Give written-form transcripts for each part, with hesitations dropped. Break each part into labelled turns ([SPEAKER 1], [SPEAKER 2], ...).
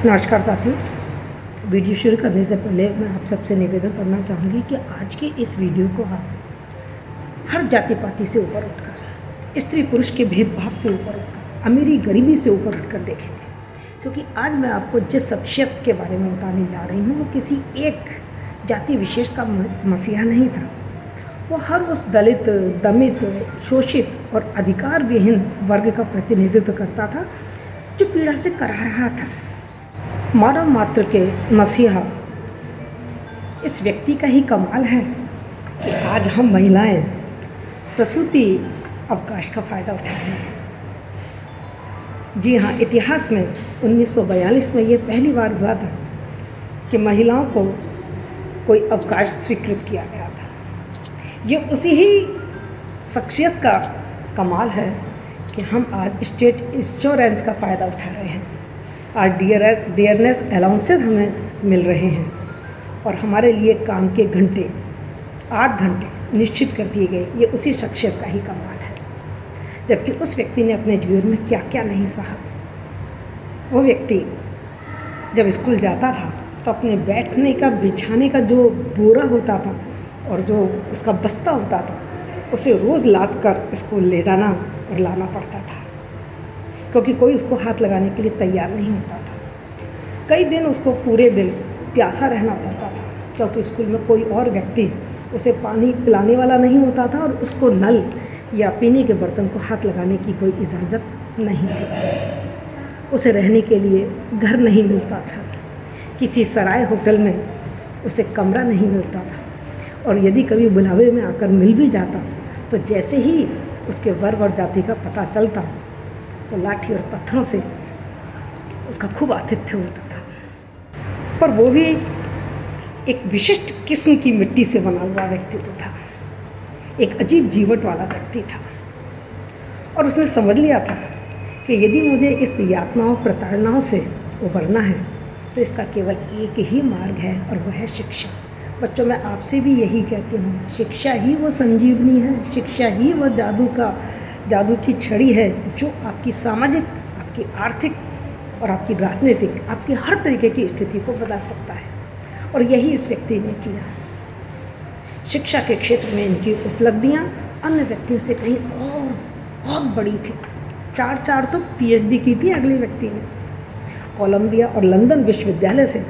[SPEAKER 1] नमस्कार साथियों। वीडियो शुरू करने से पहले मैं आप सबसे निवेदन करना चाहूँगी कि आज के इस वीडियो को आप हर जाति पाति से ऊपर उठकर, स्त्री पुरुष के भेदभाव से ऊपर उठकर, अमीरी गरीबी से ऊपर उठकर देखेंगे। क्योंकि आज मैं आपको जिस शख्सियत के बारे में बताने जा रही हूँ वो किसी एक जाति विशेष का मसीहा नहीं था। वो हर उस दलित, दमित, शोषित और अधिकार विहीन वर्ग का प्रतिनिधित्व करता था जो पीड़ा से करा रहा था। मानव मात्र के मसीहा इस व्यक्ति का ही कमाल है कि आज हम महिलाएं प्रसूति अवकाश का फ़ायदा उठा रही हैं। जी हाँ, इतिहास में 1942 में ये पहली बार हुआ था कि महिलाओं को कोई अवकाश स्वीकृत किया गया था। ये उसी ही शख्सियत का कमाल है कि हम आज स्टेट इंश्योरेंस का फ़ायदा उठा रहे हैं। आज डियरनेस अलाउंसेस हमें मिल रहे हैं और हमारे लिए काम के घंटे 8 घंटे निश्चित कर दिए गए। ये उसी शख्सियत का ही कमाल है। जबकि उस व्यक्ति ने अपने जीवन में क्या क्या नहीं सहा। वो व्यक्ति जब स्कूल जाता था तो अपने बैठने का, बिछाने का जो बोरा होता था और जो उसका बस्ता होता था उसे रोज़ लाद कर स्कूल ले जाना और लाना पड़ता था, क्योंकि कोई उसको हाथ लगाने के लिए तैयार नहीं होता था। कई दिन उसको पूरे दिन प्यासा रहना पड़ता था, क्योंकि स्कूल में कोई और व्यक्ति उसे पानी पिलाने वाला नहीं होता था और उसको नल या पीने के बर्तन को हाथ लगाने की कोई इजाज़त नहीं थी। उसे रहने के लिए घर नहीं मिलता था, किसी सराय होटल में उसे कमरा नहीं मिलता था और यदि कभी बुलावे में आकर मिल भी जाता तो जैसे ही उसके वर्ग और जाति का पता चलता तो लाठी और पत्थरों से उसका खूब आतिथ्य होता था। पर वो भी एक विशिष्ट किस्म की मिट्टी से बना हुआ व्यक्तित्व था, एक अजीब जीवट वाला व्यक्ति था। और उसने समझ लिया था कि यदि मुझे इस यातनाओं, प्रताड़नाओं से उबरना है तो इसका केवल एक ही मार्ग है और वह है शिक्षा। बच्चों, मैं आपसे भी यही कहती हूँ, शिक्षा ही वो संजीवनी है, शिक्षा ही वो जादू की छड़ी है जो आपकी सामाजिक, आपकी आर्थिक और आपकी राजनीतिक, आपकी हर तरीके की स्थिति को बदल सकता है। और यही इस व्यक्ति ने किया। शिक्षा के क्षेत्र में इनकी उपलब्धियां अन्य व्यक्तियों से कहीं और बहुत बड़ी थी। 4 तो पीएचडी की थी अगले व्यक्ति ने। कोलंबिया और लंदन विश्वविद्यालय से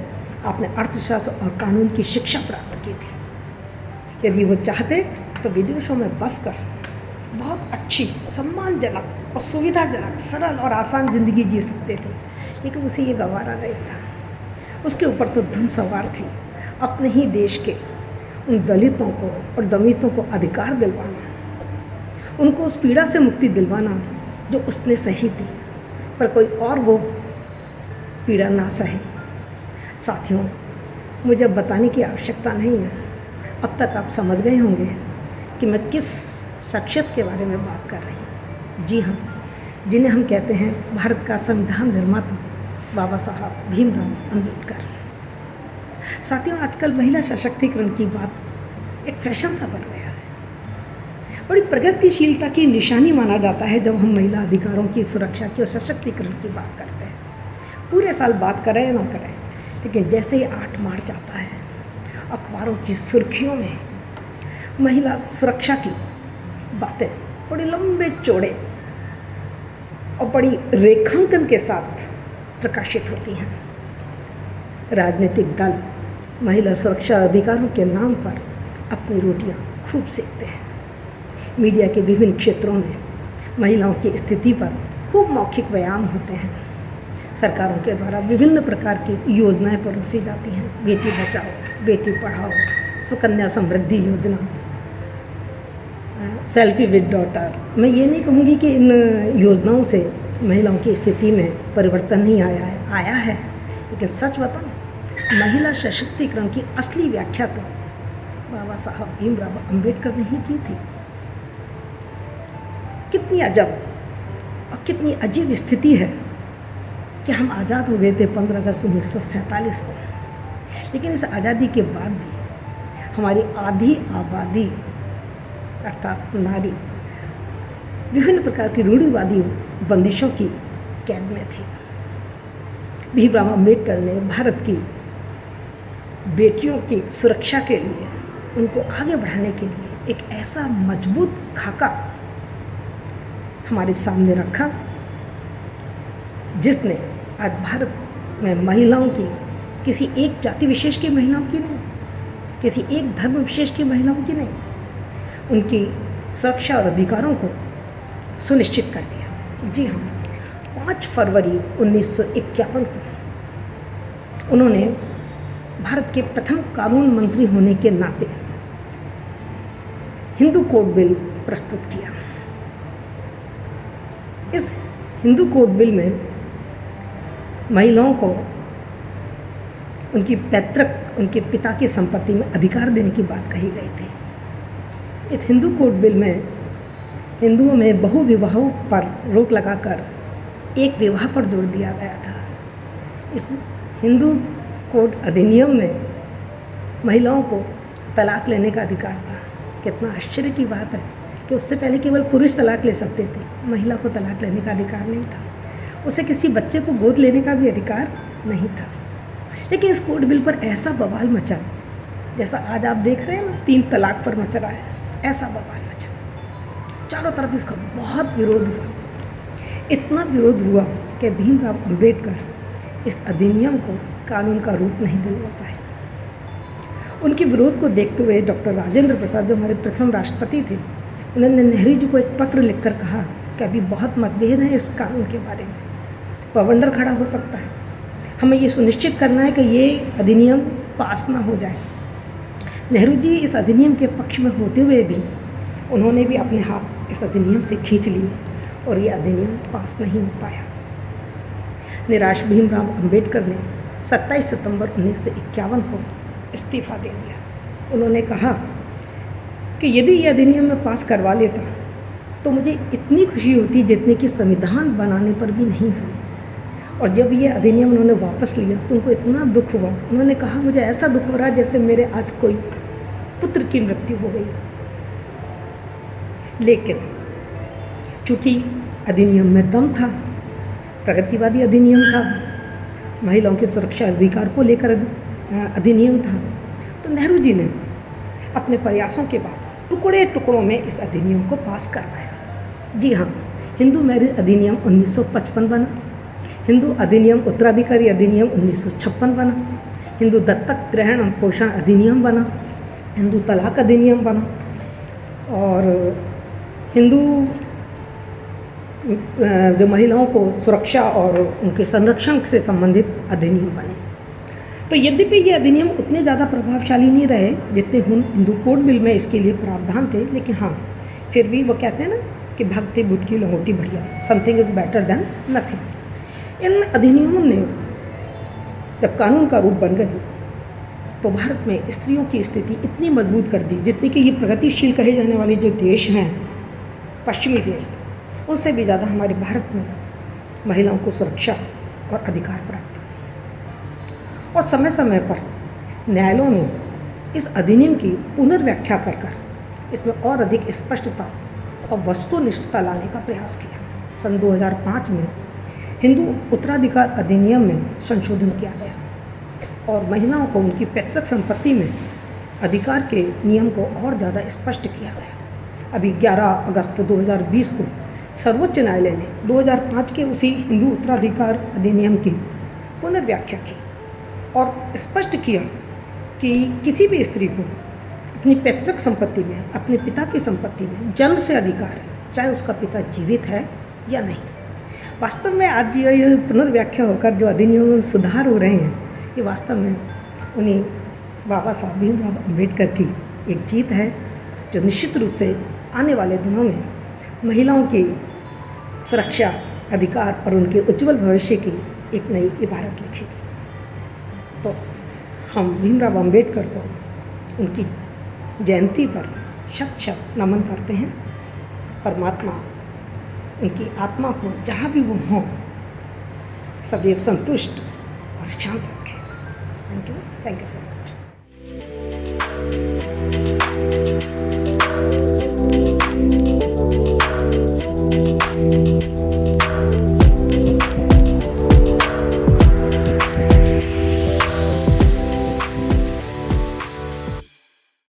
[SPEAKER 1] आपने अर्थशास्त्र और कानून की शिक्षा प्राप्त की थी। यदि वो चाहते तो विदेशों में बसकर बहुत अच्छी, सम्मानजनक और सुविधाजनक, सरल और आसान ज़िंदगी जी सकते थे, लेकिन उसे ये गवारा नहीं था। उसके ऊपर तो धुन सवार थी अपने ही देश के उन दलितों को और दमितों को अधिकार दिलवाना, उनको उस पीड़ा से मुक्ति दिलवाना जो उसने सही थी, पर कोई और वो पीड़ा ना सहे। साथियों, मुझे बताने की आवश्यकता नहीं है, अब तक आप समझ गए होंगे कि मैं किस शख्सियत के बारे में बात कर रही हूँ। जी हाँ, जिन्हें हम कहते हैं भारत का संविधान निर्माता बाबा साहब भीमराव अंबेडकर। साथियों, आजकल महिला सशक्तिकरण की बात एक फैशन सा बन गया है। बड़ी प्रगतिशीलता की निशानी माना जाता है जब हम महिला अधिकारों की, सुरक्षा की और सशक्तिकरण की बात करते हैं। पूरे साल बात करें ना करें, लेकिन जैसे ही 8 मार्च आता है, अखबारों की सुर्खियों में महिला सुरक्षा की बातें बड़े लंबे चौड़े और बड़ी रेखांकन के साथ प्रकाशित होती हैं। राजनीतिक दल महिला सुरक्षा अधिकारों के नाम पर अपनी रोटियां खूब सेकते हैं। मीडिया के विभिन्न क्षेत्रों में महिलाओं की स्थिति पर खूब मौखिक व्यायाम होते हैं। सरकारों के द्वारा विभिन्न प्रकार की योजनाएं परोसी जाती हैं। बेटी बचाओ, बेटी पढ़ाओ, सुकन्या समृद्धि योजना, सेल्फी विद डॉटर। मैं ये नहीं कहूँगी कि इन योजनाओं से महिलाओं की स्थिति में परिवर्तन नहीं आया है, लेकिन सच बताऊं, महिला सशक्तिकरण की असली व्याख्या तो बाबा साहब भीमराव अंबेडकर ने ही की थी। कितनी अजब और कितनी अजीब स्थिति है कि हम आज़ाद हो गए थे 15 अगस्त 1947 को, लेकिन इस आज़ादी के बाद भी हमारी आधी आबादी अर्थात नारी विभिन्न प्रकार की रूढ़िवादी बंदिशों की कैद में थी। भीमराव अम्बेडकर ने भारत की बेटियों की सुरक्षा के लिए, उनको आगे बढ़ाने के लिए एक ऐसा मजबूत खाका हमारे सामने रखा जिसने आज भारत में महिलाओं की, किसी एक जाति विशेष की महिलाओं की नहीं, किसी एक धर्म विशेष की महिलाओं की नहीं, उनकी सुरक्षा और अधिकारों को सुनिश्चित कर दिया। जी हाँ, 5 फरवरी 1951 को उन्होंने भारत के प्रथम कानून मंत्री होने के नाते हिंदू कोड बिल प्रस्तुत किया। इस हिंदू कोड बिल में महिलाओं को उनकी पैतृक, उनके पिता की संपत्ति में अधिकार देने की बात कही गई थी। इस हिंदू कोड बिल में हिंदुओं में बहुविवाहों पर रोक लगाकर एक विवाह पर जोर दिया गया था। इस हिंदू कोड अधिनियम में महिलाओं को तलाक लेने का अधिकार था। कितना आश्चर्य की बात है कि उससे पहले केवल पुरुष तलाक ले सकते थे, महिला को तलाक लेने का अधिकार नहीं था। उसे किसी बच्चे को गोद लेने का भी अधिकार नहीं था। लेकिन इस कोड बिल पर ऐसा बवाल मचा, जैसा आज आप देख रहे हैं ना 3 तलाक पर मच रहा है, ऐसा बवाल मचा। चारों तरफ इसका बहुत विरोध हुआ। इतना विरोध हुआ कि भीमराव अम्बेडकर इस अधिनियम को कानून का रूप नहीं दिलवा पाए। उनके विरोध को देखते हुए डॉक्टर राजेंद्र प्रसाद, जो हमारे प्रथम राष्ट्रपति थे, उन्होंने नेहरू जी को एक पत्र लिखकर कहा कि अभी बहुत मतभेद है इस कानून के बारे में, बवंडर खड़ा हो सकता है, हमें ये सुनिश्चित करना है कि ये अधिनियम पास ना हो जाए। नेहरू जी इस अधिनियम के पक्ष में होते हुए भी उन्होंने भी अपने हाथ इस अधिनियम से खींच लिए और ये अधिनियम पास नहीं हो पाया। निराश भीमराव अम्बेडकर ने 27 सितंबर 1951 को इस्तीफा दे दिया। उन्होंने कहा कि यदि ये अधिनियम मैं पास करवा लेता तो मुझे इतनी खुशी होती जितनी कि संविधान बनाने पर भी नहीं हुई। और जब ये अधिनियम उन्होंने वापस लिया तो उनको इतना दुख हुआ। उन्होंने कहा मुझे ऐसा दुख हो रहा है जैसे मेरे आज कोई पुत्र की मृत्यु हो गई। लेकिन चूँकि अधिनियम में दम था, प्रगतिवादी अधिनियम था, महिलाओं की सुरक्षा अधिकार को लेकर अधिनियम था, तो नेहरू जी ने अपने प्रयासों के बाद टुकड़े टुकड़ों में इस अधिनियम को पास करवाया। जी हाँ, हिंदू मैरिज अधिनियम 1955 बना, हिंदू अधिनियम उत्तराधिकारी अधिनियम 1956 बना, हिंदू दत्तक ग्रहण और पोषण अधिनियम बना, हिंदू तलाक अधिनियम बना और हिंदू जो महिलाओं को सुरक्षा और उनके संरक्षण से संबंधित अधिनियम बने। तो यद्यपि ये अधिनियम उतने ज़्यादा प्रभावशाली नहीं रहे जितने हिंदू कोड बिल में इसके लिए प्रावधान थे, लेकिन हाँ फिर भी वो कहते हैं ना कि भक्ति बुद्ध की लंगोटी बढ़िया, something is better than nothing. इन अधिनियमों ने जब कानून का रूप बन गए तो भारत में स्त्रियों की स्थिति इतनी मजबूत कर दी जितनी कि ये प्रगतिशील कहे जाने वाले जो देश हैं, पश्चिमी देश, उससे भी ज़्यादा हमारे भारत में महिलाओं को सुरक्षा और अधिकार प्राप्त हुए। और समय समय पर न्यायालयों ने इस अधिनियम की पुनर्व्याख्या कर कर इसमें और अधिक स्पष्टता और वस्तुनिष्ठता लाने का प्रयास किया। सन 2005 में हिंदू उत्तराधिकार अधिनियम में संशोधन किया गया और महिलाओं को उनकी पैतृक संपत्ति में अधिकार के नियम को और ज़्यादा स्पष्ट किया गया। अभी 11 अगस्त 2020 को सर्वोच्च न्यायालय ने 2005 के उसी हिंदू उत्तराधिकार अधिनियम की पुनर्व्याख्या की और स्पष्ट किया कि किसी भी स्त्री को अपनी पैतृक संपत्ति में, अपने पिता की संपत्ति में जन्म से अधिकार है, चाहे उसका पिता जीवित है या नहीं। वास्तव में आज ये पुनर्व्याख्या होकर जो अधिनियम में सुधार हो रहे हैं, ये वास्तव में उन्हीं बाबा साहब भीमराव अम्बेडकर की एक जीत है, जो निश्चित रूप से आने वाले दिनों में महिलाओं की सुरक्षा, अधिकार और उनके उज्जवल भविष्य की एक नई इबारत लिखेगी। तो हम भीमराव अम्बेडकर को उनकी जयंती पर शत शत नमन करते हैं। परमात्मा उनकी आत्मा को जहाँ भी वो हों सदैव संतुष्ट और शांत रखें। Thank you so much.